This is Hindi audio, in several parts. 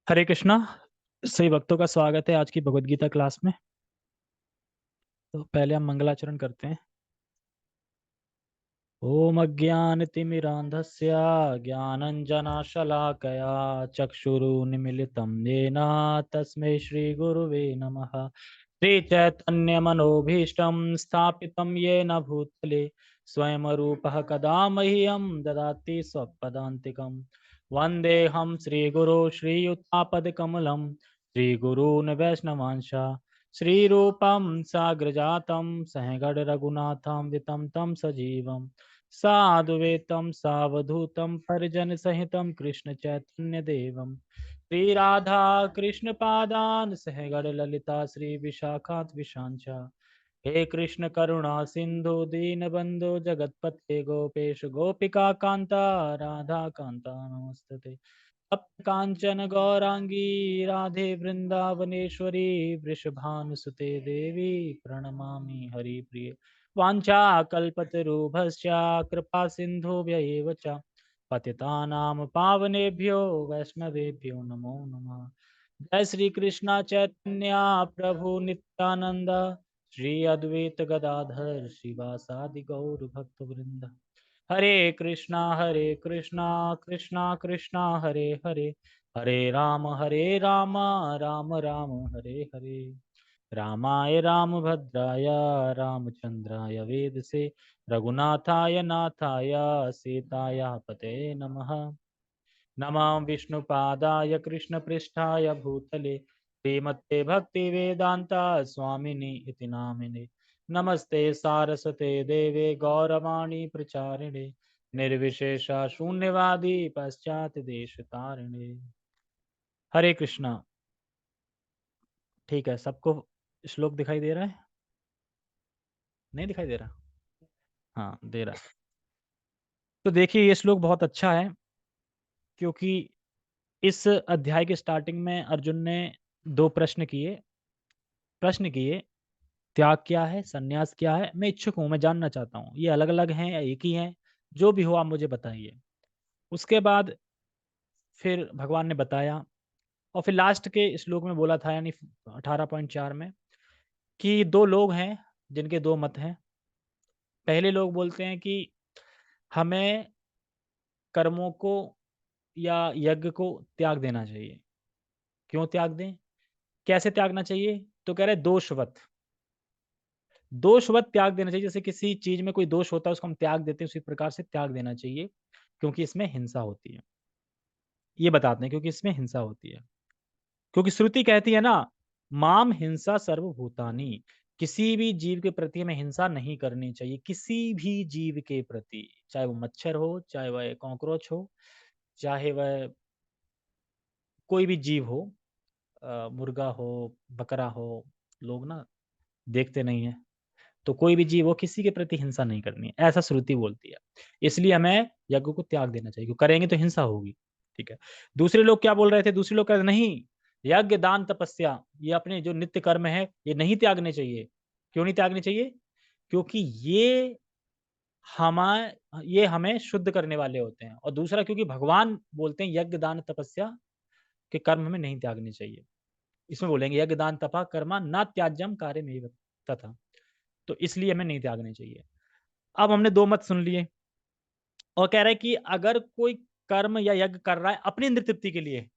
हरे कृष्णा। सही भक्तों का स्वागत है आज की भगवत गीता क्लास में। तो पहले हम मंगलाचरण करते हैं। ओम अज्ञानतिमिरान्धस्य ज्ञानञ्जनशलाकया चक्षुरुन्मीलितं येन तस्मै श्रीगुरुवे नमः। श्रीचैतन्यमनोभीष्टं स्थापितं येन भूतले स्वयं रूपः कदा मह्यं ददाति स्वपदान्तिकम्। वन्देऽहं श्रीगुरो श्रीयुतापदकमलं श्रीगुरून् वैष्णवांश श्रीरूपं साग्रजातं सहगण रघुनाथं वितं तं सजीवम् साद्वैतं सावधूतं परिजनसहितं कृष्ण चैतन्य देवं श्री राधा कृष्ण पादान सहगण ललिता श्री विशाखात विशांचा। हे कृष्ण करुणा सिंधु दीनबंधु जगतपते गोपेश गोपिका कांता राधा कांता नमस्तते। तप्त कांचन गौरांगी राधे वृंदावनेश्वरी वृषभानुसुते देवी प्रणमामि हरिप्रिये। वाञ्छाकल्पतरुभ्यश्च कृपा सिन्धुभ्य एव च पतितानां पावनेभ्यो वैष्णवेभ्यो नमो नमः। जय श्री कृष्ण चैतन्य प्रभु नित्यानंद श्री अद्वैत गदाधर शिवासादि गौर भक्त वृंद। हरे कृष्णा कृष्णा कृष्णा हरे हरे हरे राम राम राम हरे हरे। रामाय रामभद्राय रामचंद्राय वेदसे रघुनाथाय नाथाय सीताय पते नमः। नमः विष्णुपादाय कृष्णपृष्ठाय भूतले श्रीमते भक्तिवेदान्ता स्वामिनि इति नामिने। नमस्ते सारस्वते देवे गौरवाणी प्रचारिणे निर्विशेष शून्यवादी पश्चात देश तारिणे। हरे कृष्णा। ठीक है, सबको श्लोक दिखाई दे रहा है? नहीं दिखाई दे रहा? हाँ, दे रहा है। तो देखिए, ये श्लोक बहुत अच्छा है क्योंकि इस अध्याय के स्टार्टिंग में अर्जुन ने दो प्रश्न किए। त्याग क्या है, संन्यास क्या है, मैं इच्छुक हूं, मैं जानना चाहता हूं, ये अलग अलग हैं या एक ही हैं? जो भी हो आप मुझे बताइए। उसके बाद फिर भगवान ने बताया और फिर लास्ट के श्लोक में बोला था, यानी 18.4 में, कि दो लोग हैं जिनके दो मत हैं। पहले लोग बोलते हैं कि हमें कर्मों को या यज्ञ को त्याग देना चाहिए। क्यों त्याग दें, कैसे त्यागना चाहिए? तो कह रहे दोषवत त्याग देना चाहिए। जैसे किसी चीज में कोई दोष होता है उसको हम त्याग देते हैं, उसी प्रकार से त्याग देना चाहिए क्योंकि इसमें हिंसा होती है। ये बताते हैं क्योंकि इसमें हिंसा होती है, क्योंकि श्रुति कहती है ना, माम हिंसा सर्वभूतानि। किसी भी जीव के प्रति हमें हिंसा नहीं करनी चाहिए, किसी भी जीव के प्रति, चाहे वो मच्छर हो, चाहे वह कॉकरोच हो, चाहे वह कोई भी जीव हो, मुर्गा हो, बकरा हो। लोग ना देखते नहीं है, तो कोई भी जीव हो, किसी के प्रति हिंसा नहीं करनी है, ऐसा श्रुति बोलती है। इसलिए हमें यज्ञ को त्याग देना चाहिए, क्योंकि करेंगे तो हिंसा होगी। ठीक है। दूसरे लोग क्या बोल रहे थे? दूसरे लोग कहते नहीं, यज्ञ दान तपस्या, ये अपने जो नित्य कर्म है ये नहीं त्यागने चाहिए। क्यों नहीं त्यागने चाहिए? क्योंकि ये हमें शुद्ध करने वाले होते हैं। और दूसरा, क्योंकि भगवान बोलते हैं यज्ञ दान तपस्या के कर्म हमें नहीं त्यागने चाहिए। इसमें बोलेंगे यज्ञ दान तपा कर्मा ना त्याज्यम कार्य में तथा, तो इसलिए हमें नहीं त्यागने चाहिए। अब हमने दो मत सुन लिए और कह रहे हैं कि अगर कोई कर्म या यज्ञ कर रहा है अपनी इंद्र तृप्ति के लिए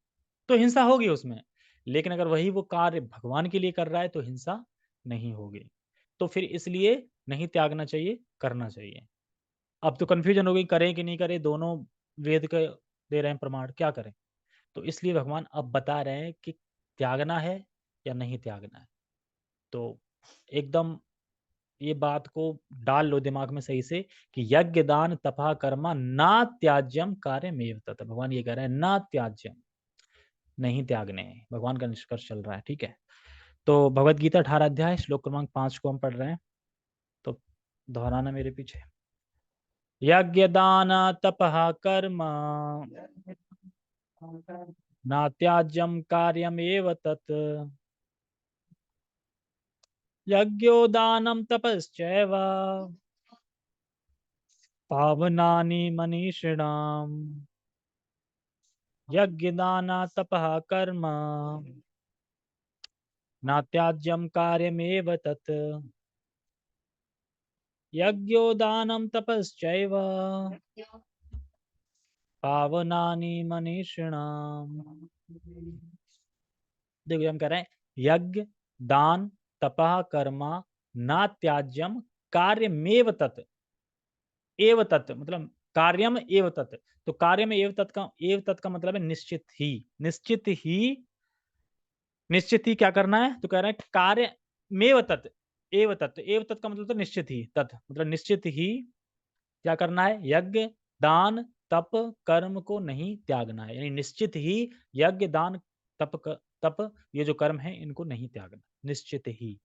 तो हिंसा होगी उसमें, लेकिन अगर वही वो कार्य भगवान के लिए कर रहा है तो हिंसा नहीं होगी। तो फिर इसलिए नहीं त्यागना चाहिए, करना चाहिए। अब तो कंफ्यूजन हो गई, करें कि नहीं करें, दोनों वेद के दे रहे हैं प्रमाण, क्या करें? तो इसलिए भगवान अब बता रहे हैं कि त्यागना है या नहीं त्यागना है। तो एकदम ये बात को डाल लो दिमाग में सही से कि यज्ञ दान तपा कर्मा ना त्याज्यम कार्य में तत्। भगवान ये कह रहे हैं ना त्याज्यम, नहीं त्यागने हैं। भगवान का निष्कर्ष चल रहा है। ठीक है। तो भगवत गीता 18 अध्याय श्लोक क्रमांक 5 को हम पढ़ रहे हैं, तो दोहराना मेरे पीछे। यज्ञ दान तपः कर्म ना त्याज्यम कार्यमेव तत् यज्ञो दानम तपश्चैव पावनानि मनीषिणाम्। यज्ञ दान तपः कर्म न त्याज्यम कार्यमेव तत् यज्ञो दानम तपश्चैव पावनानि मनीषिणाम। देखो हम कह रहे हैं यज्ञ दान तपः कर्मा न त्याज्यम कार्यमेव तत्। एव तत् मतलब कार्यम एव तत्। तो कार्य में एव तत् का मतलब है निश्चित ही। निश्चित ही, निश्चित ही क्या करना है? तो कह रहे हैं कार्य मेव तत्, एव तत्। एव तत् का मतलब तो निश्चित ही, तत् मतलब निश्चित ही क्या करना है? यज्ञ दान तप कर्म को नहीं त्यागना है। यानी निश्चित ही यज्ञ दान तप ये जो कर्म है इनको नहीं त्यागना, निश्चित ही।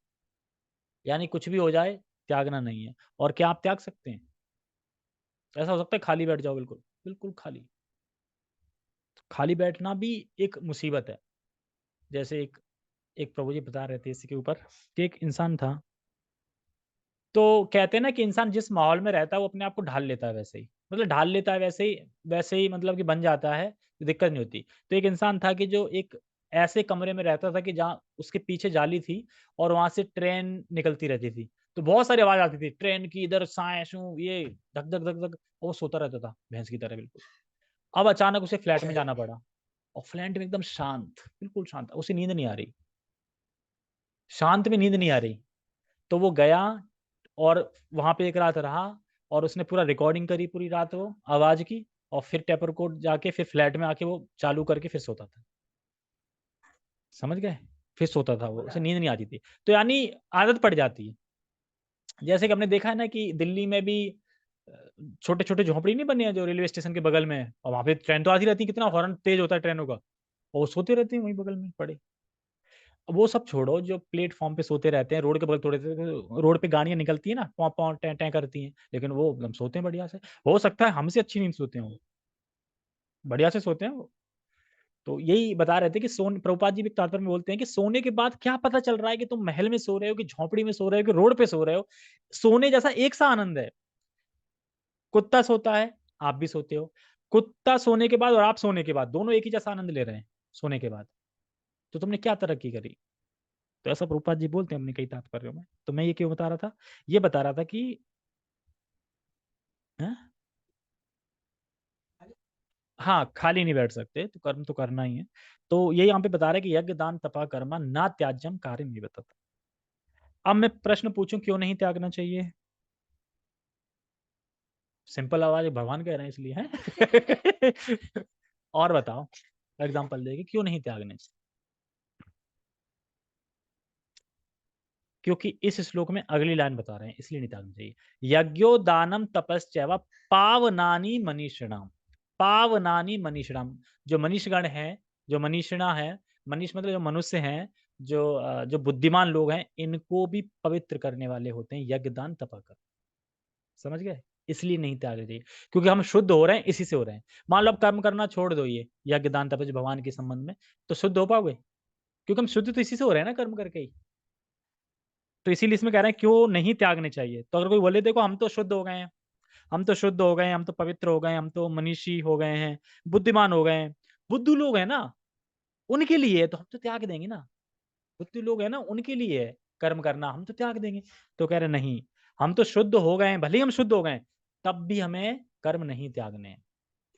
यानी कुछ भी हो जाए त्यागना नहीं है। और क्या आप त्याग सकते हैं? ऐसा हो सकता है खाली बैठ जाओ, बिल्कुल बिल्कुल खाली। खाली बैठना भी एक मुसीबत है। जैसे एक एक प्रभु जी बता रहे थे इसके ऊपर कि एक इंसान था। तो कहते हैं ना कि इंसान जिस माहौल में रहता है वो अपने आप को ढाल लेता है वैसे ही, मतलब ढाल लेता है वैसे ही मतलब कि बन जाता है, दिक्कत नहीं होती। तो एक इंसान था कि जो एक ऐसे कमरे में रहता था कि जहाँ उसके पीछे जाली थी और वहां से ट्रेन निकलती रहती थी। तो बहुत सारी आवाज आती थी ट्रेन की, इधर साए शू ये धक धक धक धक। और वो सोता रहता था भैंस की तरह बिल्कुल। अब अचानक उसे फ्लैट में जाना पड़ा और फ्लैट में एकदम शांत, बिल्कुल शांत, उसे नींद नहीं आ रही, शांत में नींद नहीं आ रही। तो वो गया और वहां पे एक रात रहा और उसने पूरा रिकॉर्डिंग करी पूरी रात वो आवाज की। और फिर टेप रिकॉर्ड जाके फिर फ्लैट में आके वो चालू करके फिर सोता था। समझ गए? फिर सोता था वो, उसे नींद नहीं आती थी। तो यानी आदत पड़ जाती है। जैसे कि हमने देखा है ना कि दिल्ली में भी छोटे छोटे झोंपड़ी नहीं बने हैं जो रेलवे स्टेशन के बगल में है, और वहां पे ट्रेन तो आती रहती है, कितना हॉर्न तेज होता है ट्रेनों का, और वो सोते रहते हैं वहीं बगल में पड़े। अब वो सब छोड़ो, जो प्लेटफॉर्म पे सोते रहते हैं रोड के बगल, थोड़े रोड पे गाड़ियां निकलती है ना, पौ पौ टै टै करती हैं, लेकिन वो एकदम सोते हैं बढ़िया से। हो सकता है हमसे अच्छी नींद सोते हैं वो, बढ़िया से सोते हैं वो। तो यही बता रहे थे कि सोन प्रभुपाद जी भी तात्पर्य में बोलते हैं कि सोने के बाद क्या पता चल रहा है कि तुम महल में सो रहे हो कि झोंपड़ी में सो रहे हो कि रोड पे सो रहे हो। सोने जैसा एक सा आनंद है। कुत्ता सोता है, आप भी सोते हो। कुत्ता सोने के बाद और आप सोने के बाद दोनों एक ही जैसा आनंद ले रहे हैं सोने के बाद। तो तुमने क्या तरक्की करी? तो ऐसा प्रभुपाद जी बोलते हैं अपने कई तात्पर्यों में। तो मैं ये क्यों बता रहा था? ये बता रहा था कि हाँ, हाँ, खाली नहीं बैठ सकते, तो कर्म तो करना ही है। तो ये यहाँ पे बता रहा है कि यज्ञ दान तपा कर्मा ना त्याज्यम कार्य नहीं बता। अब मैं प्रश्न पूछूं क्यों नहीं त्यागना चाहिए? सिंपल आवाज भगवान कह रहे हैं इसलिए है। और बताओ, एग्जाम्पल देके क्यों नहीं त्यागने चाहिए? क्योंकि इस श्लोक में अगली लाइन बता रहे हैं इसलिए नहीं त्यागना चाहिए। यज्ञो दानम तपस्या पावनानी मनीषिणाम। पावनानी मनीषिणाम। जो मनीषगण है, जो मनीषिणा है, मनीष मतलब जो मनुष्य हैं, जो बुद्धिमान लोग हैं, इनको भी पवित्र करने वाले होते हैं यज्ञ दान तपा कर। समझ गए? इसलिए नहीं त्यागना चाहिए, क्योंकि हम शुद्ध हो रहे हैं, इसी से हो रहे हैं। मान लो आप कर्म करना छोड़ दो ये यज्ञ दान तप भगवान के संबंध में, तो शुद्ध हो पाओगे? क्योंकि हम शुद्ध तो इसी से हो रहे हैं ना, कर्म करके ही। तो इसीलिए इसमें कह रहे हैं क्यों नहीं त्यागने चाहिए। तो अगर कोई बोले देखो हम तो शुद्ध हो गए हैं, हम तो शुद्ध हो गए हैं, हम तो पवित्र हो गए हैं, हम तो मनीषी हो गए हैं, बुद्धिमान हो गए हैं, बुद्धू लोग हैं ना, उनके लिए है, तो हम तो त्याग देंगे ना। बुद्धू लोग हैं ना, उनके लिए है कर्म करना, हम तो त्याग देंगे। तो कह रहे नहीं, हम तो शुद्ध हो गए हैं, भले ही हम शुद्ध हो गए हैं, तब भी हमें कर्म नहीं त्यागने हैं।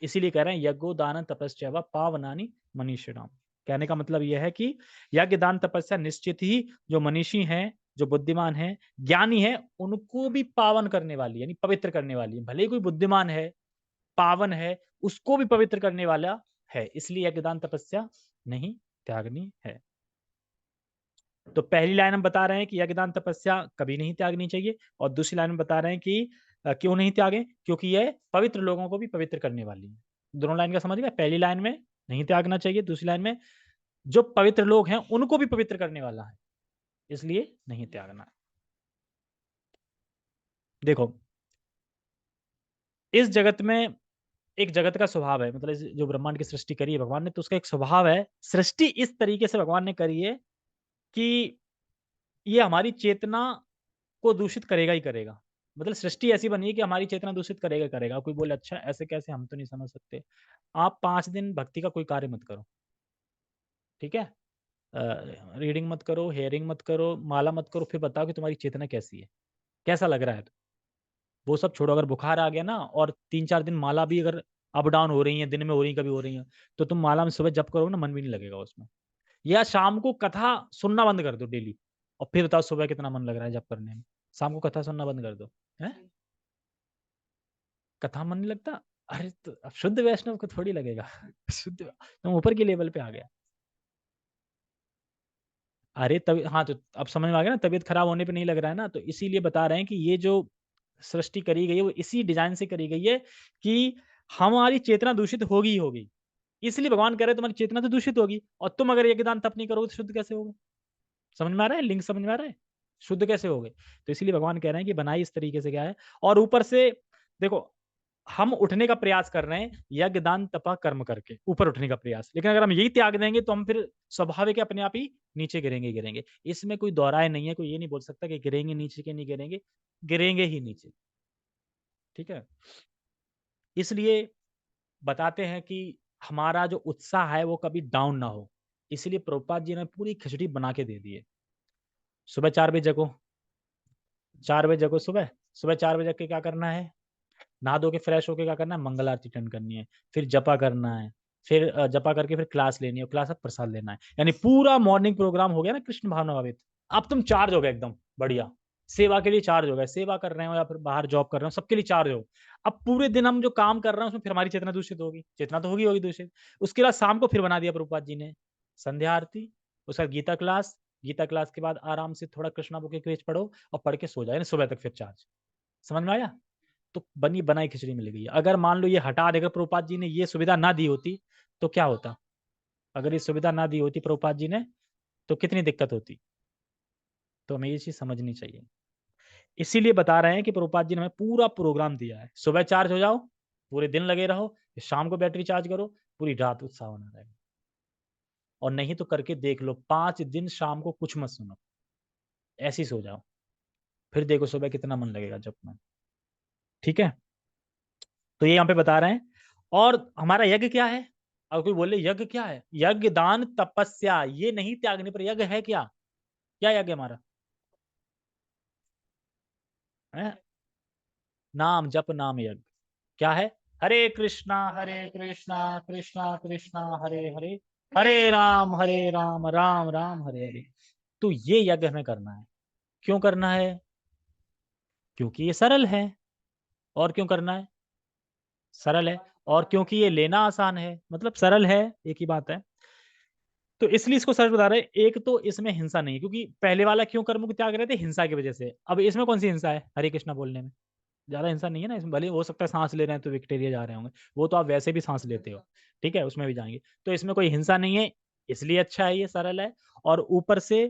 इसीलिए कह रहे हैं यज्ञो दान तपस्या व पावनानी मनीषिणाम। कहने का मतलब यह है कि यज्ञ दान तपस्या निश्चित ही जो मनीषी हैं, जो बुद्धिमान हैं, ज्ञानी है, उनको भी पावन करने वाली यानी पवित्र करने वाली है। भले ही कोई बुद्धिमान है, पावन है, उसको भी पवित्र करने वाला है। इसलिए यज्ञ दान तपस्या नहीं त्यागनी है। तो पहली लाइन हम बता रहे हैं कि यज्ञदान तपस्या कभी नहीं त्यागनी चाहिए, और दूसरी लाइन में बता रहे हैं कि क्यों नहीं त्यागे, क्योंकि यह पवित्र लोगों को भी पवित्र करने वाली है। दोनों लाइन का समझ गए? पहली लाइन में नहीं त्यागना चाहिए, दूसरी लाइन में जो पवित्र लोग हैं उनको भी पवित्र करने वाला है, इसलिए नहीं त्यागना है। देखो, इस जगत में एक जगत का स्वभाव है, मतलब जो ब्रह्मांड की सृष्टि करी है भगवान ने, तो उसका एक स्वभाव है, सृष्टि इस तरीके से भगवान ने करी है कि ये हमारी चेतना को दूषित करेगा ही करेगा। मतलब सृष्टि ऐसी बनी है कि हमारी चेतना दूषित करेगा करेगा। कोई बोले अच्छा ऐसे कैसे, हम तो नहीं समझ सकते। आप 5 दिन भक्ति का कोई कार्य मत करो, ठीक है? रीडिंग मत करो, हेयरिंग मत करो, माला मत करो, फिर बताओ कि तुम्हारी चेतना कैसी है? कैसा लग रहा है? वो सब छोड़ो, अगर बुखार आ गया ना और 3-4 दिन माला भी अगर अप डाउन हो रही है, दिन में हो रही है, कभी हो रही है, तो तुम माला में सुबह जप करोगे ना, मन भी नहीं लगेगा उसमें। या शाम को कथा सुनना बंद कर दो डेली, और फिर बताओ सुबह कितना मन लग रहा है जप करने में। शाम को कथा सुनना बंद कर दो। हैं? कथा मन नहीं लगता? अरे तो अब शुद्ध वैष्णव को थोड़ी लगेगा। शुद्ध तुम ऊपर के लेवल पे आ गया। अरे तब हाँ, तो अब समझ में आ गया ना, तबीयत खराब होने पे नहीं लग रहा है ना, तो इसीलिए बता रहे हैं कि ये जो सृष्टि करी गई है वो इसी डिजाइन से करी गई है कि हमारी चेतना दूषित होगी ही होगी। इसलिए भगवान कह रहे हैं तुम्हारी चेतना तो दूषित होगी, और तुम अगर यज्ञदान तप नहीं करोगे तो शुद्ध कैसे होगे? समझ में आ रहा है? लिंक समझ में आ रहा है? शुद्ध कैसे होगे? तो इसीलिए भगवान कह रहे हैं कि बनाई इस तरीके से क्या है। और ऊपर से देखो, हम उठने का प्रयास कर रहे हैं यज्ञ दान तपा कर्म करके, ऊपर उठने का प्रयास। लेकिन अगर हम यही त्याग देंगे तो हम फिर स्वाभाविक है अपने आप ही नीचे गिरेंगे ही गिरेंगे। इसमें कोई दोहराए नहीं है, कोई ये नहीं बोल सकता कि गिरेंगे नीचे के नहीं गिरेंगे, गिरेंगे ही नीचे। ठीक है? इसलिए बताते हैं कि हमारा जो उत्साह है वो कभी डाउन ना हो। इसलिए प्रभुपाद जी ने पूरी खिचड़ी बना के दे दी है। सुबह 4 बजे जगो, 4 बजे जगो सुबह। सुबह 4 बजे जग के क्या करना है? नहा धो के फ्रेश होके क्या करना है? मंगल आरती अटेंड करनी है, फिर जपा करना है, फिर जपा करके फिर क्लास लेनी है, क्लास में प्रसाद लेना है। यानी पूरा मॉर्निंग प्रोग्राम हो गया ना कृष्ण भावना भावित। अब तुम चार्ज हो गए एकदम बढ़िया, सेवा के लिए चार्ज हो गए, सेवा कर रहे हो या फिर बाहर जॉब कर रहे हो, सबके लिए चार्ज हो। अब पूरे दिन हम जो काम कर रहे हैं उसमें फिर हमारी चेतना दूषित होगी, चेतना तो होगी होगी दूषित। उसके बाद शाम को फिर बना दिया प्रभुपाद जी ने संध्या आरती, उसके बाद गीता क्लास, गीता क्लास के बाद आराम से थोड़ा कृष्णा बुक के पेज पढ़ो और पढ़ के सो जाए, सुबह तक फिर चार्ज। समझ में आया? तो बनी बनाई खिचड़ी मिल गई है। अगर मान लो ये हटा देकर प्रभुपाद जी ने ये सुविधा ना दी होती तो क्या होता? अगर ये सुविधा ना दी होती प्रभुपाद जी ने तो कितनी दिक्कत होती? तो हमें ये चीज समझनी चाहिए। इसीलिए बता रहे हैं कि प्रभुपाद जी ने हमें पूरा प्रोग्राम दिया है। सुबह चार्ज हो जाओ, पूरे दिन लगे रहो, फिर शाम को बैटरी चार्ज करो, पूरी रात उत्साह बना रहेगा। और नहीं तो करके देख लो, 5 दिन शाम को कुछ मत सुनो, ऐसे ही सो जाओ, फिर देखो सुबह कितना मन लगेगा जब में। ठीक है? तो ये यहाँ पे बता रहे हैं। और हमारा यज्ञ क्या है? अब कोई बोले यज्ञ क्या है? यज्ञ दान तपस्या, ये नहीं त्यागने पर यज्ञ है क्या? क्या यज्ञ हमारा है? नाम जप नाम यज्ञ। क्या है? हरे कृष्णा कृष्णा कृष्णा हरे हरे, हरे राम राम राम हरे हरे। तो ये यज्ञ हमें करना है। क्यों करना है? क्योंकि ये सरल है। और क्यों करना है? सरल है। और क्योंकि ये लेना आसान है, मतलब सरल है, एक ही बात है। तो इसलिए इसको सच बता रहे हैं। एक तो इसमें हिंसा नहीं है, क्योंकि पहले वाला क्यों कर्म को त्याग रहे थे? हिंसा की वजह से। अब इसमें कौन सी हिंसा है हरे कृष्णा बोलने में? ज्यादा हिंसा नहीं है ना इसमें। भले हो सकता है सांस ले रहे हैं तो विक्टोरिया जा रहे होंगे, वो तो आप वैसे भी सांस लेते हो, ठीक है, उसमें भी जाएंगे। तो इसमें कोई हिंसा नहीं है, इसलिए अच्छा है, ये सरल है। और ऊपर से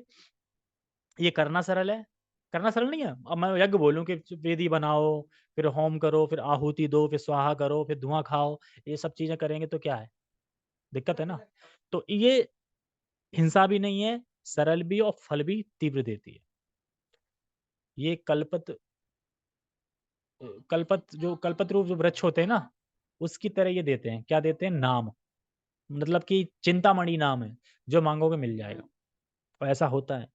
ये करना सरल है। करना सरल नहीं है। अब मैं यज्ञ बोलूं कि वेदी बनाओ, फिर होम करो, फिर आहुति दो, फिर स्वाहा करो, फिर धुआं खाओ, ये सब चीजें करेंगे तो क्या है? दिक्कत है ना। तो ये हिंसा भी नहीं है, सरल भी, और फल भी तीव्र देती है। ये कल्पत रूप जो वृक्ष होते हैं ना, उसकी तरह ये देते हैं। क्या देते हैं? नाम। मतलब कि चिंतामणि नाम है, जो मांगोगे मिल जाएगा। और ऐसा होता है,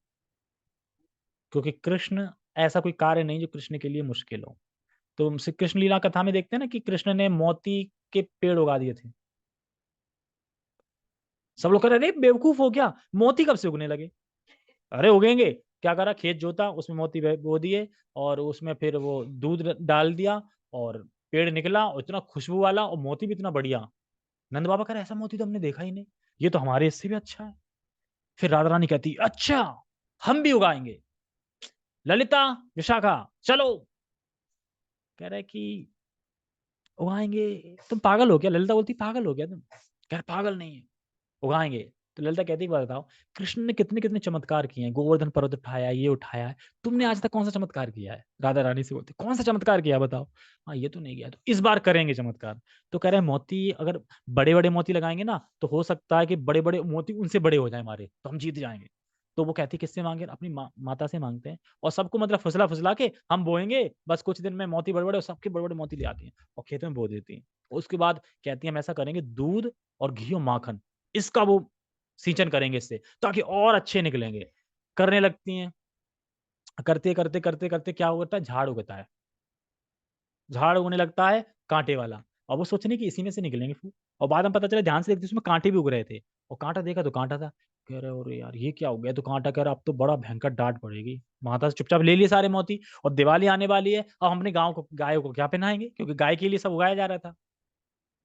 क्योंकि कृष्ण, ऐसा कोई कार्य नहीं जो कृष्ण के लिए मुश्किल हो। तो हम श्री कृष्ण लीला कथा में देखते हैं ना कि कृष्ण ने मोती के पेड़ उगा दिए थे। सब लोग कह रहे अरे बेवकूफ हो क्या, मोती कब से उगने लगे? अरे उगेंगे। क्या करा? खेत जोता, उसमें मोती बो दिए, और उसमें फिर वो दूध डाल दिया, और पेड़ निकला, और इतना खुशबू वाला, और मोती भी इतना बढ़िया। नंद बाबा कह रहे ऐसा मोती तो हमने देखा ही नहीं, ये तो हमारे इससे भी अच्छा है। फिर राधा रानी कहती अच्छा, हम भी उगाएंगे। ललिता, विशाखा, चलो। कह रहे कि उगाएंगे। तुम पागल हो क्या? ललिता बोलती पागल हो गया तुम? कह रहे पागल नहीं है, उगाएंगे। तो ललिता कहती बात बताओ, कृष्ण ने कितने कितने चमत्कार किए हैं, गोवर्धन पर्वत उठाया, ये उठाया है, तुमने आज तक कौन सा चमत्कार किया है? राधा रानी से बोलती कौन सा चमत्कार किया बताओ? हाँ ये तो नहीं किया, तो इस बार करेंगे चमत्कार। तो कह रहे हैं मोती अगर बड़े बड़े मोती लगाएंगे ना, तो हो सकता है कि बड़े बड़े मोती उनसे बड़े हो जाए हमारे, तो हम जीत जाएंगे। तो वो कहती किससे मांगे, अपनी माता से मांगते हैं, और सबको मतलब फुसला फुसला के हम बोएंगे, बस कुछ दिन में मोती बड़े बड़े, और सबके बड़े बड़े मोती ले आती हैं और खेतों में बो देती हैं। उसके बाद कहती हैं हम ऐसा करेंगे, दूध और घी और माखन, इसका वो सिंचन करेंगे इससे, ताकि और अच्छे निकलेंगे। करने लगती हैं, करते करते करते करते क्या होता है, झाड़ उगता है, झाड़ उगने लगता है कांटे वाला, और वो सोच रही कि इसी में से निकलेंगे फूल, और बाद में पता चला, ध्यान से देखते उसमें कांटे भी उग रहे थे, और कांटा देखा तो कांटा था। कह रहे अरे यार ये क्या हो गया, तो कांटा कह रहा अब तो बड़ा भयंकर डांट पड़ेगी। माता से चुपचाप ले लिए सारे मोती, और दिवाली आने वाली है, अब हम अपने गाँव को, गायों को क्या पहनाएंगे, क्योंकि गाय के लिए सब उगाया जा रहा था।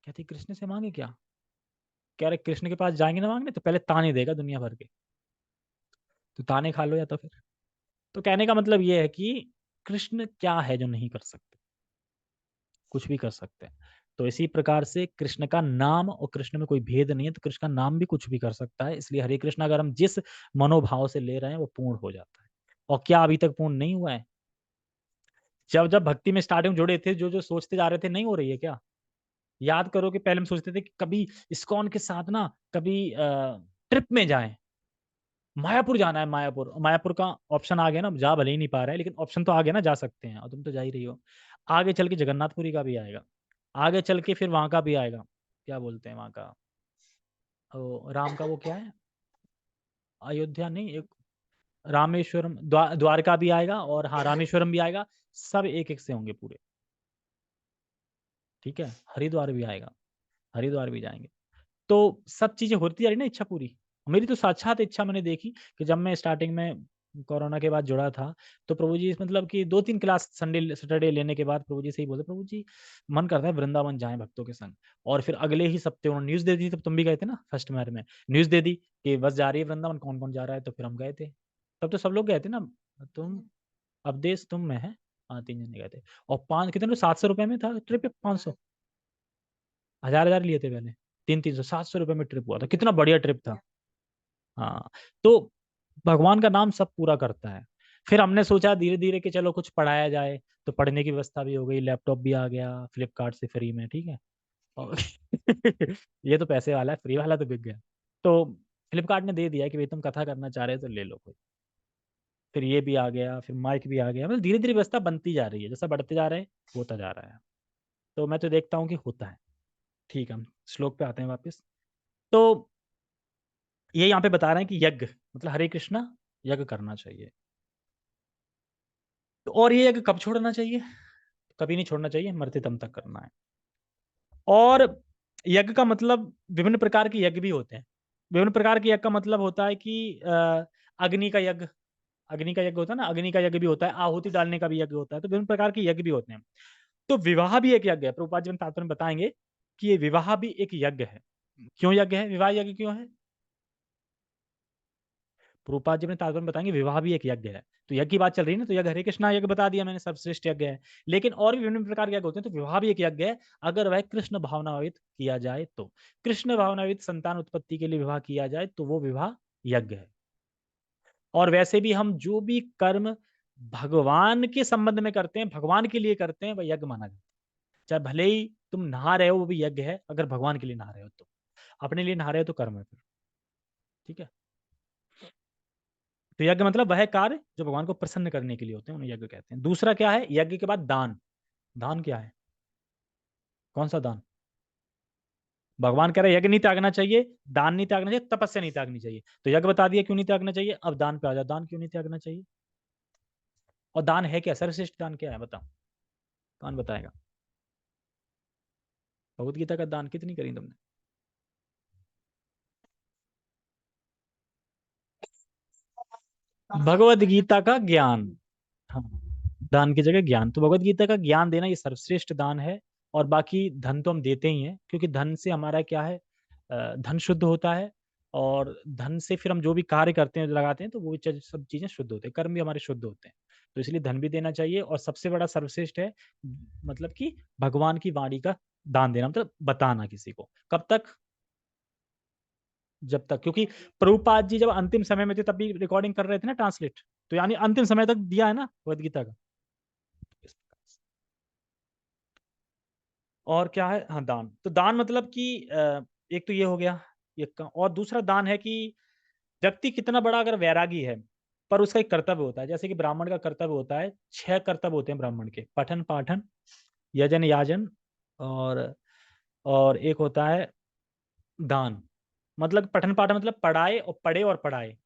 कहती कृष्ण से मांगे क्या, कह रहे कृष्ण के पास जाएंगे ना मांगने, तो पहले ताने देगा दुनिया भर के, तो ताने खा लो या तो फिर। तो कहने का मतलब ये है कि कृष्ण क्या है जो नहीं कर सकते, कुछ भी कर सकते हैं। तो इसी प्रकार से कृष्ण का नाम और कृष्ण में कोई भेद नहीं है, तो कृष्ण का नाम भी कुछ भी कर सकता है। इसलिए हरे कृष्ण अगर हम जिस मनोभाव से ले रहे हैं वो पूर्ण हो जाता है। और क्या अभी तक पूर्ण नहीं हुआ है? जब जब भक्ति में स्टार्टिंग में जुड़े थे, जो जो सोचते जा रहे थे, नहीं हो रही है क्या? याद करो कि पहले हम सोचते थे कि कभी इस्कॉन के साथ ना, कभी ट्रिप में जाएं, मायापुर जाना है, मायापुर, मायापुर का ऑप्शन आ गया ना, जा भले ही नहीं पा रहा है, लेकिन ऑप्शन तो आ गया ना, जा सकते हैं, और तुम तो जा ही रही हो। आगे चल के जगन्नाथपुरी का भी आएगा, आगे चल के फिर वहाँ का भी आएगा, क्या बोलते हैं वहाँ का, वो राम का वो क्या है, अयोध्या नहीं, एक रामेश्वरम, द्वारका भी आएगा, और हाँ रामेश्वरम भी आएगा। सब एक एक से होंगे पूरे, ठीक है, हरिद्वार भी आएगा, हरिद्वार भी जाएंगे। तो सब चीज़ें होती जा रही ना, इच्छा पूरी। मेरी तो साक्षात इच्छा मैंने देखी कि जब मैं स्टार्टिंग में कोरोना के बाद जुड़ा था, तो प्रभु जी मतलब कि 2-3 क्लास संडे सैटरडे लेने के बाद प्रभु जी से ही बोले, प्रभु जी मन करता है वृंदावन जाएँ भक्तों के संग। और फिर अगले ही हफ्ते उन्होंने न्यूज़ दे दी, तब तुम भी गए थे ना फर्स्ट मैर में, न्यूज़ दे दी कि बस जा रही है वृंदावन, कौन-कौन जा रहा है, तो फिर हम गए थे। तब तो सब लोग गए थे ना, तुम, अवधेश, तुम, मैं हैं, हाँ 3 जने गए थे। और 5 कितने, ₹700 में था ट्रिप, या 500? हज़ार-हज़ार लिए थे पहले। 3-300, ₹700 में ट्रिप हुआ था। कितना बढ़िया ट्रिप था। हाँ, तो भगवान का नाम सब पूरा करता है। फिर हमने सोचा धीरे-धीरे कि चलो कुछ पढ़ाया जाए, तो पढ़ने की व्यवस्था भी हो गई, लैपटॉप भी आ गया फ्लिपकार्ट से फ्री में, ठीक है? और ये तो पैसे वाला है, फ्री वाला तो बिक गया। तो फ्लिपकार्ट ने दे दिया कि भई तुम कथा करना चाह रहे हो तो ले लो कोई। फिर ये भी आ गया, फिर माइक भी आ गया, मतलब धीरे-धीरे व्यवस्था बनती जा रही है, जैसा बढ़ते जा रहे हैं, होता जा रहा है। तो मैं तो देखता हूँ कि होता है। ठीक है, हम श्लोक पे आते हैं वापस। तो ये यहाँ पे बता रहे हैं कि यज्ञ मतलब हरे कृष्णा यज्ञ करना चाहिए। तो और ये यज्ञ कब छोड़ना चाहिए? कभी नहीं छोड़ना चाहिए, मरते दम तक करना है। और यज्ञ का मतलब विभिन्न प्रकार के यज्ञ भी होते हैं। विभिन्न प्रकार के यज्ञ का मतलब होता है कि अग्नि का यज्ञ, अग्नि का यज्ञ होता है ना, अग्नि का यज्ञ भी होता है, आहुति डालने का भी यज्ञ होता है, तो विभिन्न प्रकार के यज्ञ भी होते हैं। तो विवाह भी एक यज्ञ है, प्रभुपाद जी अपने तात्पर्य में बताएँगे कि ये विवाह भी एक यज्ञ है। क्यों यज्ञ है? विवाह यज्ञ क्यों है? प्रभुपाद जी अपने तात्पर्य में बताएँगे, विवाह भी एक यज्ञ है। तो यज्ञ की बात चल रही है ना, तो यज्ञ हरे कृष्णा यज्ञ बता दिया मैंने, सर्वश्रेष्ठ यज्ञ है। लेकिन और भी विभिन्न प्रकार के यज्ञ होते हैं, तो विवाह भी एक यज्ञ है, अगर वह कृष्ण भावनावित किया जाए तो। कृष्ण भावनावित संतान उत्पत्ति के लिए विवाह किया जाए, तो वो विवाह यज्ञ है। और वैसे भी हम जो भी कर्म भगवान के संबंध में करते हैं, भगवान के लिए करते हैं, वह यज्ञ माना जाता है। चाहे भले ही तुम नहा रहे हो, वो भी यज्ञ है, अगर भगवान के लिए नहा रहे हो तो। अपने लिए नहा रहे हो तो कर्म है फिर, ठीक है? तो यज्ञ मतलब वह कार्य जो भगवान को प्रसन्न करने के लिए होते हैं, उन्हें यज्ञ कहते हैं। दूसरा क्या है? यज्ञ के बाद दान। दान क्या है? कौन-सा दान? भगवान कह रहे हैं यज्ञ नहीं त्यागना चाहिए, दान नहीं त्यागना चाहिए, तपस्या नहीं त्यागनी चाहिए। तो यज्ञ बता दिया क्यों नहीं त्यागना चाहिए, अब दान पे आ जाओ, दान क्यों नहीं त्यागना चाहिए? और दान है क्या? सर्वश्रेष्ठ दान क्या है बताओ? कौन बताएगा? भगवत गीता का दान कितनी करी तुमने? भगवत गीता का ज्ञान। हाँ, दान की जगह ज्ञान। तो भगवत गीता का ज्ञान देना ये सर्वश्रेष्ठ दान है। और बाकी धन तो हम देते ही हैं, क्योंकि धन से हमारा क्या है, धन शुद्ध होता है, और धन से फिर हम जो भी कार्य करते हैं, लगाते हैं, तो वो भी सब चीजें शुद्ध होते हैं, कर्म भी हमारे शुद्ध होते हैं। तो इसलिए धन भी देना चाहिए, और सबसे बड़ा सर्वश्रेष्ठ है मतलब कि भगवान की वाणी का दान देना, मतलब बताना किसी को। कब तक? जब तक, क्योंकि प्रभुपाद जी जब अंतिम समय में थे तब भी रिकॉर्डिंग कर रहे थे ना, ट्रांसलेट। तो यानी अंतिम समय तक दिया है ना भगवत गीता का। और क्या है, हाँ दान। तो दान मतलब कि एक तो ये हो गया, एक का। और दूसरा दान है कि व्यक्ति कितना बड़ा अगर वैरागी है, पर उसका एक कर्तव्य होता है, जैसे कि ब्राह्मण का कर्तव्य होता है, 6 कर्तव्य होते हैं ब्राह्मण के, पठन पाठन, यजन याजन, और एक होता है दान। मतलब पठन पाठन मतलब पढ़ाए और पढ़े और पढ़ाए,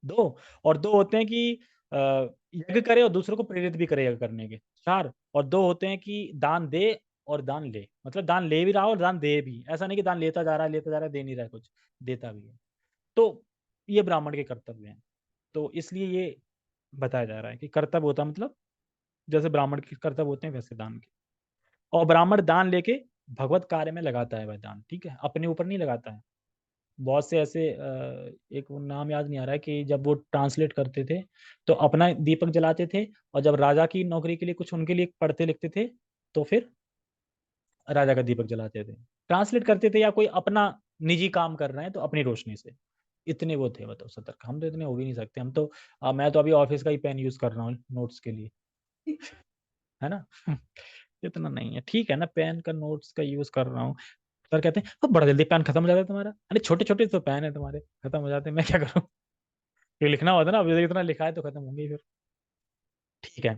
2, और 2 होते हैं कि अ, यज्ञ करे और दूसरों को प्रेरित भी करे यज्ञ करने के, 4, और 2 होते हैं कि दान दे और दान ले। मतलब दान ले भी रहा हो और दान दे भी। ऐसा नहीं कि दान लेता जा रहा है, दे नहीं रहा है कुछ, देता भी है। तो ये ब्राह्मण के कर्तव्य हैं। तो इसलिए ये बताया जा रहा है कि कर्तव्य होता है मतलब जैसे ब्राह्मण के कर्तव्य होते हैं वैसे दान के। और ब्राह्मण दान लेके भगवत कार्य में लगाता है वह दान, ठीक है? अपने ऊपर नहीं लगाता है। बहुत से ऐसे एक वो नाम याद नहीं आ रहा है कि जब वो ट्रांसलेट करते थे, तो अपना दीपक जलाते थे, और जब राजा की नौकरी के लिए कुछ उनके लिए पढ़ते लिखते थे, तो फिर राजा का दीपक जलाते थे। ट्रांसलेट करते थे या कोई अपना निजी काम कर रहे हैं तो अपनी रोशनी से। इतने वो थे बताओ सतर्क। हम तो इतने हो भी नहीं सकते। हम तो मैं तो अभी ऑफिस का ही पेन यूज़ कर रहा हूँ नोट्स के लिए, है ना? इतना नहीं है। ठीक है ना, पेन का नोट्स का यूज़ कर रहा हूँ। सर कहते हैं, "तो बड़ा जल्दी पेन खत्म हो जाता है तुम्हारा।" अरे छोटे-छोटे तो पेन है तुम्हारे, खत्म हो जाते हैं, मैं क्या करूँ? ये लिखना होता है ना, अब इतना लिखा है तो खत्म होंगे ही फिर। ठीक है।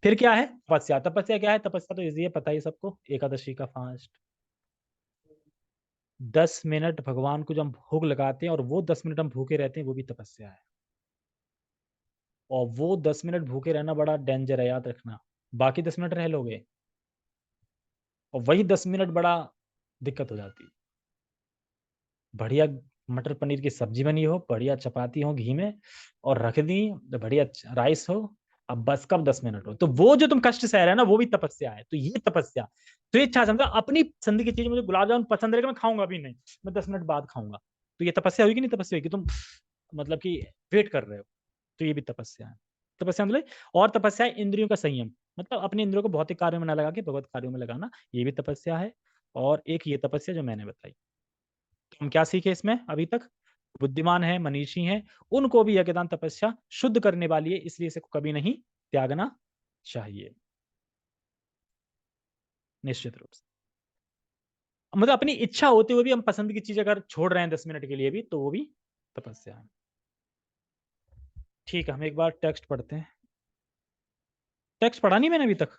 फिर क्या है? तपस्या। तपस्या क्या है? तपस्या तो ईज़ी है, पता ही सबको, एकादशी का फास्ट। 10 मिनट भगवान को जब हम भोग लगाते हैं और वो 10 मिनट हम भूखे रहते हैं, वो भी तपस्या है। और वो 10 मिनट भूखे रहना बड़ा डेंजर है, याद रखना। बाकी 10 मिनट रह लोगे और वही 10 मिनट बड़ा दिक्कत हो जाती है। बढ़िया मटर पनीर की सब्जी बनी हो, बढ़िया चपाती हो घी में और रख दी, तो बढ़िया राइस हो, अब बस कब 10 मिनट हो। तो वो जो तुम कष्ट सह रहे हो ना, वो भी तपस्या है। तो ये तपस्या, तो ये इच्छा समझा, अपनी पसंद की चीज़, मुझे गुलाब जामुन पसंद है लेकिन मैं खाऊँगा भी नहीं, मैं 10 मिनट बाद खाऊँगा। तो ये तपस्या हुई कि नहीं तपस्या हुई कि तुम मतलब कि वेट कर रहे हो, तो ये भी तपस्या है। तपस्या मतलब, और तपस्या है इंद्रियों का संयम, मतलब अपने इंद्रियों को भौतिक कार्यों में ना लगा के भगवत कार्यों में लगाना, ये भी तपस्या है। और एक ये तपस्या जो मैंने बताई। तो हम क्या सीखे इसमें अभी तक? बुद्धिमान हैं, मनीषी हैं, उनको भी यज्ञदान तपस्या शुद्ध करने वाली है, इसलिए इसे कभी नहीं त्यागना चाहिए, निश्चित रूप से। मतलब अपनी इच्छा होते हुए भी हम पसंद की चीज़ अगर छोड़ रहे हैं 10 मिनट के लिए भी, तो वो भी तपस्या है। ठीक है, हम एक बार टेक्स्ट पढ़ते हैं। टेक्स्ट पढ़ा नहीं मैंने अभी तक?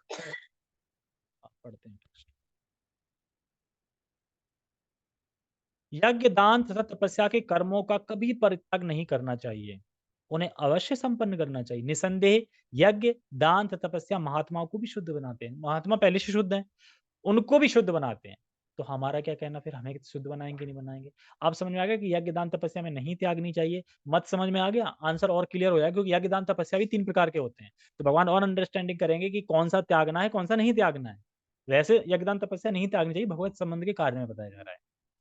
पढ़ते हैं टेक्स्ट। यज्ञ, दान तथा तपस्या के कर्मों का कभी परित्याग नहीं करना चाहिए। उन्हें अवश्य संपन्न करना चाहिए। निसंदेह यज्ञ, दान तथा तपस्या महात्माओं को भी शुद्ध बनाते हैं। महात्मा पहले से शुद्ध हैं, उनको भी शुद्ध बनाते हैं। तो हमारा क्या कहना फिर, हमें शुद्ध बनाएँगे, नहीं बनाएँगे? अब समझ में आ गया कि यज्ञ, दान, तपस्या में नहीं त्यागनी चाहिए। मत समझ में आ गया? आंसर और क्लियर हो जाएगा, क्योंकि यज्ञ, दान, तपस्या भी 3 प्रकार के होते हैं। तो भगवान और अंडरस्टैंडिंग करेंगे कि कौन-सा त्यागना है, कौन-सा नहीं त्यागना है। वैसे यज्ञ, दान, तपस्या नहीं त्यागनी चाहिए, भगवत संबंध के कार्य में बताया जा रहा है।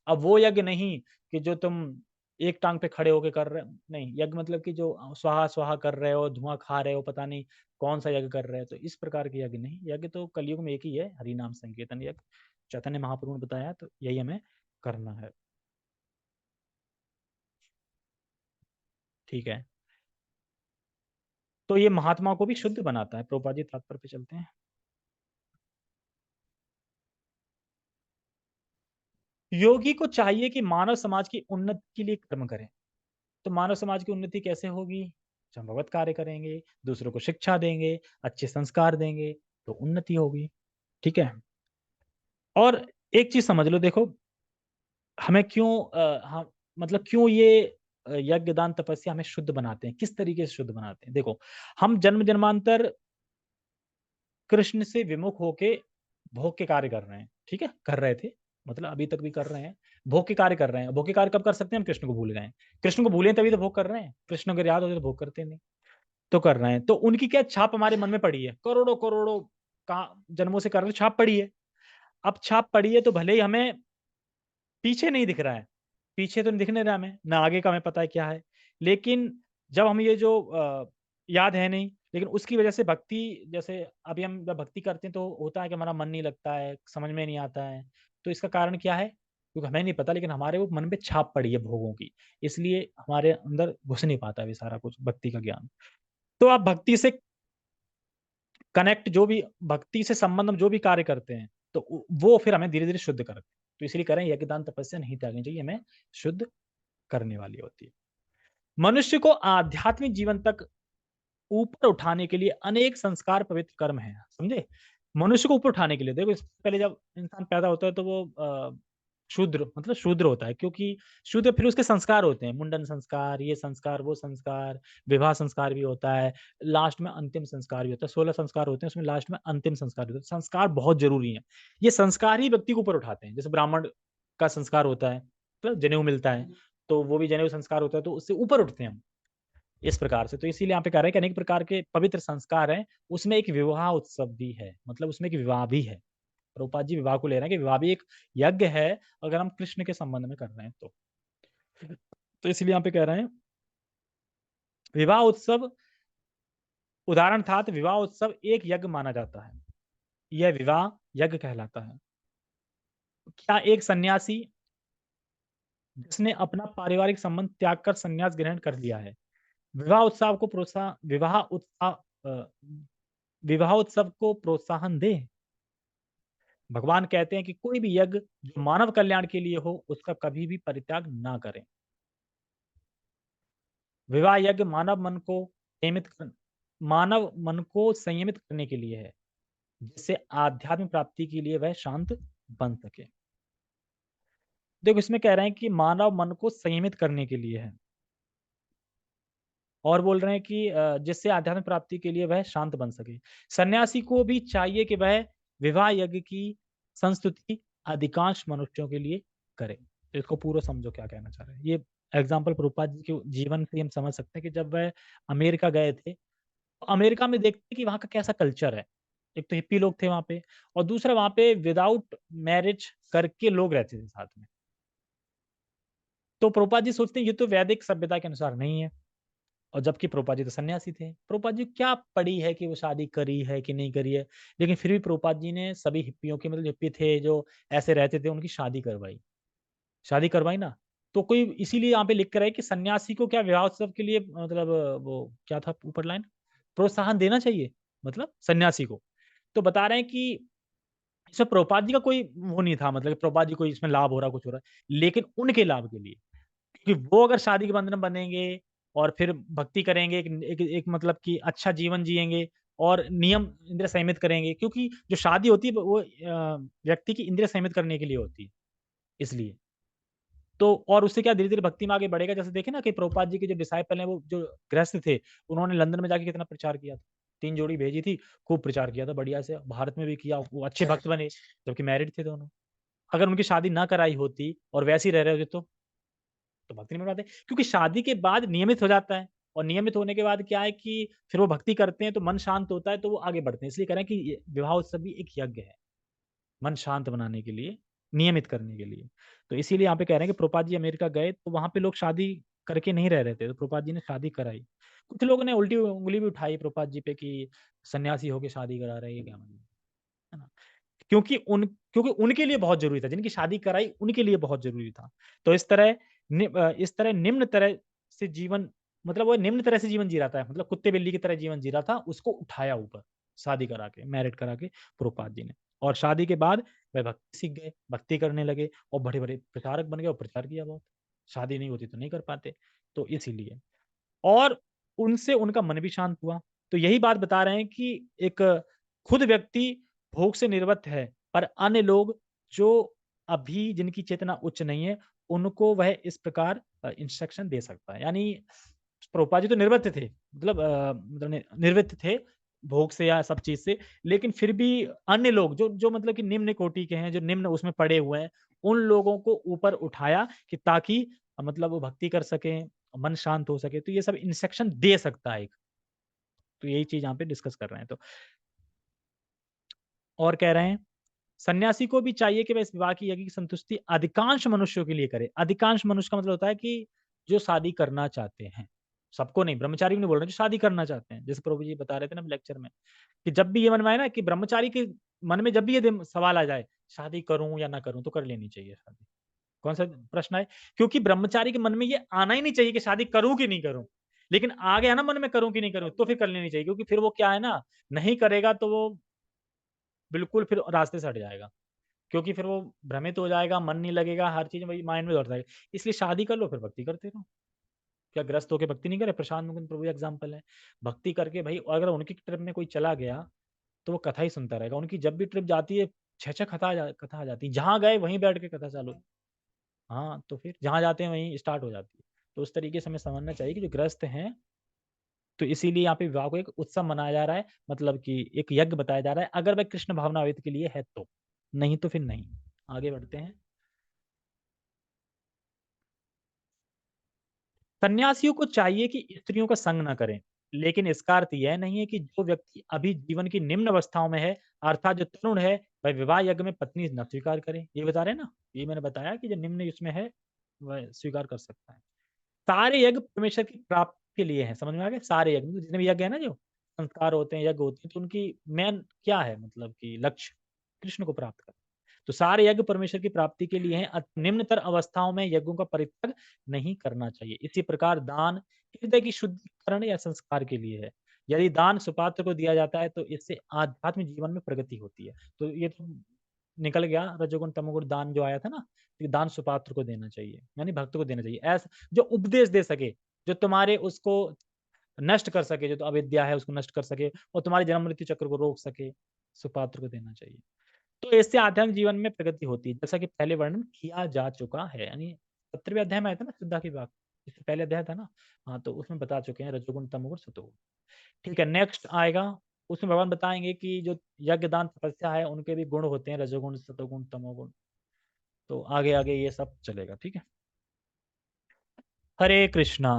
अब वो यज्ञ नहीं कि जो तुम एक टाँग पे खड़े होके कर रहे हो, नहीं, यज्ञ मतलब कि जो स्वाहा-स्वाहा कर रहे हो, धुआँ खा रहे हो, पता नहीं कौन-सा यज्ञ कर रहे हो, तो इस प्रकार के यज्ञ नहीं। यज्ञ तो कलयुग में एक ही है, हरि नाम संकीर्तन यज्ञ। चैतन्य महाप्रभु ने बताया, तो यही हमें करना है। ठीक है। तो ये महात्मा को भी शुद्ध बनाता है। प्रभुपाद जी तात्पर्य पे चलते हैं। योगी को चाहिए कि मानव समाज की उन्नति के लिए कर्म करें। तो मानव समाज की उन्नति कैसे होगी? जब हम भगवत कार्य करेंगे, दूसरों को शिक्षा देंगे, अच्छे संस्कार देंगे, तो उन्नति होगी। ठीक है? और एक चीज़ समझ लो, देखो, हमें क्यों हम मतलब क्यों ये यज्ञ, दान, तपस्या हमें शुद्ध बनाते हैं? किस तरीके से शुद्ध बनाते हैं? देखो, हम जन्म-जन्मांतर कृष्ण से विमुख होके भोग के कार्य कर रहे हैं, ठीक है? कर रहे थे, मतलब अभी तक भी कर रहे हैं। भोग के कार्य कर रहे हैं। भोग के कार्य कब कर सकते हैं? हम कृष्ण को भूल गए हैं। कृष्ण को भूले तभी तो भोग कर रहे हैं। कृष्ण अगर याद होते तो भोग करते नहीं। तो कर रहे हैं। तो उनकी क्या छाप हमारे मन में पड़ी है? करोड़ों-करोड़ों का जन्मों से कर रहे, छाप पड़ी है। अब छाप पड़ी है तो भले ही हमें पीछे नहीं दिख रहा है, पीछे तो नहीं दिख नहीं रहा हमें, ना आगे का हमें पता है क्या है। लेकिन जब हम ये जो याद है नहीं, लेकिन उसकी वजह से भक्ति, जैसे अभी हम जब भक्ति करते हैं तो होता है कि हमारा मन नहीं लगता है, समझ में नहीं आता है। तो इसका कारण क्या है? क्योंकि हमें नहीं पता, लेकिन हमारे वो मन पे छाप पड़ी है भोगों की, इसलिए हमारे अंदर घुस नहीं पाता है ये सारा कुछ भक्ति का ज्ञान। तो आप भक्ति से कनेक्ट, जो भी भक्ति से संबंध हम जो भी कार्य करते हैं, तो वो फिर हमें धीरे-धीरे शुद्ध करते हैं। तो इसीलिए कह रहे हैं यज्ञ, दान, तपस्या नहीं त्यागनी चाहिए, हमें शुद्ध करने वाली होती है। मनुष्य को आध्यात्मिक जीवन तक ऊपर उठाने के लिए अनेक संस्कार पवित्र कर्म हैं, समझे? मनुष्य को ऊपर उठाने के लिए देखो इससे पहले जब इंसान पैदा होता है तो वो शूद्र मतलब शूद्र होता है क्योंकि शूद्र फिर उसके संस्कार होते हैं, मुंडन संस्कार, ये संस्कार, वो संस्कार, विवाह संस्कार भी होता है, लास्ट में अंतिम संस्कार भी होता है, 16 संस्कार होते हैं, उसमें लास्ट में अंतिम संस्कार भी होता है। संस्कार बहुत ज़रूरी हैं, ये संस्कार ही व्यक्ति को ऊपर उठाते हैं। जैसे ब्राह्मण का संस्कार होता है, तो जनेऊ मिलता है, तो वो भी जनेऊ संस्कार होता है, तो उससे ऊपर उठते हैं हम। इस प्रकार से, तो इसीलिए यहाँ पे कह रहे हैं कि अनेक प्रकार के पवित्र संस्कार हैं, उसमें एक विवाह उत्सव भी है, मतलब उसमें एक विवाह भी है। प्रभुपाद जी विवाह को ले रहे हैं कि विवाह भी एक यज्ञ है, अगर हम कृष्ण के संबंध में कर रहे हैं तो। तो इसलिए यहाँ पे कह रहे हैं, विवाह उत्सव उदाहरण था तो विवाह उत्सव एक यज्ञ माना जाता है। यह विवाह यज्ञ कहलाता है। क्या एक सन्यासी जिसने अपना पारिवारिक संबंध त्याग कर संन्यास ग्रहण कर लिया है, विवाह उत्सव को प्रोत्साहन विवाह उत्सव को प्रोत्साहन दे? भगवान कहते हैं कि कोई भी यज्ञ जो मानव कल्याण के लिए हो, उसका कभी भी परित्याग ना करें। विवाह यज्ञ मानव मन को संयमित करने के लिए है, जिससे आध्यात्मिक प्राप्ति के लिए वह शांत बन सके। देखो इसमें कह रहे हैं कि मानव मन को संयमित करने के लिए है और बोल रहे हैं कि जिससे आध्यात्मिक प्राप्ति के लिए वह शांत बन सके। सन्यासी को भी चाहिए कि वह विवाह यज्ञ की संस्तुति अधिकांश मनुष्यों के लिए करे। तो इसको पूरा समझो क्या कहना चाह रहे हैं। ये एग्जाम्पल प्रभुपाद जी के जीवन से हम समझ सकते हैं कि जब वह अमेरिका गए थे, तो अमेरिका में देखते हैं कि वहाँ का कैसा कल्चर है। एक तो हिप्पी लोग थे वहाँ पे और दूसरा वहाँ पे विदाउट मैरिज करके लोग रहते थे साथ में। तो प्रभुपाद जी सोचते हैं ये तो वैदिक सभ्यता के अनुसार नहीं है। और जबकि प्रभुपाद जी तो सन्यासी थे। प्रभुपाद जी क्या पड़ी है कि वो शादी करी है कि नहीं करी है, लेकिन फिर भी प्रभुपाद जी ने सभी हिप्पियों की मतलब हिप्पी थे जो ऐसे रहते थे, उनकी शादी करवाई। शादी करवाई ना, तो कोई इसीलिए यहाँ पे लिख कर है कि सन्यासी को क्या विवाह उत्सव के लिए मतलब वो क्या था ऊपर लाइन? प्रोत्साहन देना चाहिए, मतलब सन्यासी को। तो बता रहे हैं कि इसमें प्रभुपाद जी का कोई वो नहीं था मतलब प्रभुपाद जी को इसमें लाभ हो रहा, कुछ हो रहा है, लेकिन उनके लाभ के लिए। कि वो अगर शादी के बंधन में बंधेंगे और फिर भक्ति करेंगे, एक मतलब कि अच्छा जीवन जिएँगे और नियम इंद्रिय संयमित करेंगे क्योंकि जो शादी होती है वो व्यक्ति की इंद्रिय संयमित करने के लिए होती है, इसलिए। तो और उससे क्या धीरे-धीरे भक्ति में आगे बढ़ेगा, जैसे देखें ना कि प्रभुपाद जी के जो डिसाइपल हैं, वो जो गृहस्थ थे, उन्होंने लंदन में जाके कितना प्रचार किया था। 3 जोड़ी भेजी थी, खूब प्रचार किया था बढ़िया से, भारत में भी किया, वो अच्छे भक्त बने, जबकि मैरिड थे दोनों। अगर उनकी शादी ना कराई होती और वैसे ही रह रहे होते तो भक्ति नहीं बनाते क्योंकि शादी के बाद नियमित हो जाता है और नियमित होने के बाद क्या है कि फिर वो भक्ति करते हैं तो मन शांत होता है तो वो आगे बढ़ते हैं। इसलिए कह रहे हैं कि ये विवाह उत्सव भी एक यज्ञ है, मन शांत बनाने के लिए, नियमित करने के लिए। तो इसीलिए यहाँ पे कह रहे हैं कि प्रभुपाद जी अमेरिका गए तो वहाँ पे लोग शादी करके नहीं रह रहे थे, तो प्रभुपाद जी ने शादी कराई। कुछ लोगों ने उल्टी उँगली भी उठाई प्रभुपाद जी पे कि सन्यासी होके शादी करा रहे हैं, ये क्या मतलब? है ना? क्योंकि उनके लिए बहुत ज़रूरी था, जिनकी शादी कराई उनके लिए बहुत ज़रूरी था। तो इस तरह निम्न तरह से जीवन मतलब वो निम्न तरह से जीवन जी रहा था, मतलब कुत्ते-बिल्ली की तरह जीवन जी रहा था, उसको उठाया ऊपर, शादी करा के, मैरिड करा के प्रभुपाद जी ने। और शादी के बाद वह भक्ति सीख गए, भक्ति करने लगे और बड़े-बड़े प्रचारक बन गए और प्रचार किया बहुत। शादी नहीं होती तो नहीं कर पाते, तो इसीलिए। और उनसे उनका मन भी शांत हुआ। तो यही बात बता रहे हैं कि एक खुद व्यक्ति भोग से निर्वृत्त है, पर अन्य लोग जो अभी जिनकी चेतना उच्च नहीं है, उनको वह इस प्रकार इंस्ट्रक्शन दे सकता है। यानी प्रभुपाद जी तो निर्वृत्त थे, मतलब मतलब निवृत्त थे भोग से या सब चीज़ से, लेकिन फिर भी अन्य लोग जो जो मतलब कि निम्न कोटि के हैं, जो निम्न उसमें पड़े हुए हैं, उन लोगों को ऊपर उठाया कि ताकि मतलब वो भक्ति कर सकें, मन शांत हो सके, तो ये सब इंस्ट्रक्शन दे सकता है एक। तो यही चीज़ यहाँ पे डिस्कस कर रहे हैं तो। और कह रहे हैं, सन्यासी को भी चाहिए कि वह इस विवाह की यज्ञ की संतुष्टि अधिकांश मनुष्यों के लिए करे। अधिकांश मनुष्य का मतलब होता है कि जो शादी करना चाहते हैं। सबको नहीं, ब्रह्मचारी को नहीं बोल रहे, जो शादी करना चाहते हैं। जैसे प्रभु जी बता रहे थे ना लेक्चर में, कि जब भी ये मन में आए ना कि ब्रह्मचारी के मन में जब भी ये सवाल आ जाए, शादी करूँ या ना करूँ, तो कर लेनी चाहिए शादी। कौन-सा प्रश्न आए? क्योंकि ब्रह्मचारी के मन में ये आना ही नहीं चाहिए कि शादी करूँ कि नहीं करूँ। लेकिन आ गया ना मन में करूँ कि नहीं करूँ, तो फिर कर लेनी चाहिए क्योंकि फिर वो क्या है ना, नहीं करेगा तो वो बिल्कुल फिर रास्ते से हट जाएगा। क्योंकि फिर वो भ्रमित हो जाएगा, मन नहीं लगेगा, हर चीज़ वही माइंड में दौड़ता है। इसलिए शादी कर लो, फिर भक्ति करते रहो। क्या ग्रस्त होके भक्ति नहीं करे? प्रशांत मुकुंद प्रभु एग्जाम्पल है। भक्ति करके भाई अगर उनकी ट्रिप में कोई चला गया, तो वो कथा ही सुनता रहेगा। उनकी जब भी ट्रिप जाती है, 6-6 कथा आ जाती है। जहाँ गए वहीं बैठ के कथा चालू। हाँ, तो फिर जहाँ जाते हैं वहीं स्टार्ट हो जाती है। तो उस तरीके से हमें समझना चाहिए कि जो ग्रस्त हैं, तो इसीलिए यहाँ पे विवाह को एक उत्सव मनाया जा रहा है, मतलब कि एक यज्ञ बताया जा रहा है, अगर वह कृष्ण भावनावेद के लिए है तो, नहीं तो फिर नहीं। आगे बढ़ते हैं। सन्यासियों को चाहिए कि स्त्रियों का संग ना करें, लेकिन इसका अर्थ यह नहीं है कि जो व्यक्ति अभी जीवन की निम्न अवस्थाओं में है, अर्थात जो तरुण है, वह विवाह यज्ञ में पत्नी न स्वीकार करे। ये बता रहे हैं ना, ये मैंने बताया कि जो निम्न उसमें है, वह स्वीकार कर सकता है। सारे यज्ञ परमेश्वर की प्राप्ति के लिए हैं, समझ में आ गया? सारे यज्ञ, मतलब जितने भी यज्ञ है ना, जो संस्कार होते हैं, यज्ञ होते हैं, तो उनकी मेन क्या है, मतलब कि लक्ष्य कृष्ण को प्राप्त करना। तो सारे यज्ञ परमेश्वर की प्राप्ति के लिए हैं, निम्नतर अवस्थाओं में यज्ञों का परित्याग नहीं करना चाहिए। इसी प्रकार दान हृदय की शुद्धिकरण या संस्कार के लिए है। यदि दान सुपात्र को दिया जाता है, तो इससे आध्यात्मिक जीवन में प्रगति होती है। तो ये तो निकल गया रजोगुण तमोगुण दान जो आया था ना, कि दान सुपात्र को देना चाहिए, यानी भक्त को देना चाहिए। ऐसा जो उपदेश दे सके, जो तुम्हारे उसको नष्ट कर सके, जो तो अविद्या है उसको नष्ट कर सके और तुम्हारे जन्म मृत्यु चक्र को रोक सके, सुपात्र को देना चाहिए। तो इससे आध्यात्मिक जीवन में प्रगति होती है, जैसा कि पहले वर्णन किया जा चुका है। यानी 17वें अध्याय में आया था ना शुद्धा की बात, इससे पहले अध्याय था ना। हाँ, तो उसमें बता चुके हैं रजोगुण तमोगुण सतोगुण। ठीक है, नेक्स्ट आएगा, उसमें भगवान बताएंगे कि जो यज्ञ दान तपस्या है, उनके भी गुण होते हैं, रजोगुण सतोगुण तमोगुण। तो आगे आगे ये सब चलेगा। ठीक है, हरे कृष्णा।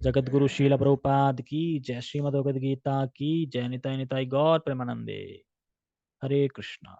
जगत गुरु शील प्रभुपाद की जय, श्रीमद् भगवद गीता की जय, निताय निताय गौर प्रेमानंदे। हरे कृष्णा।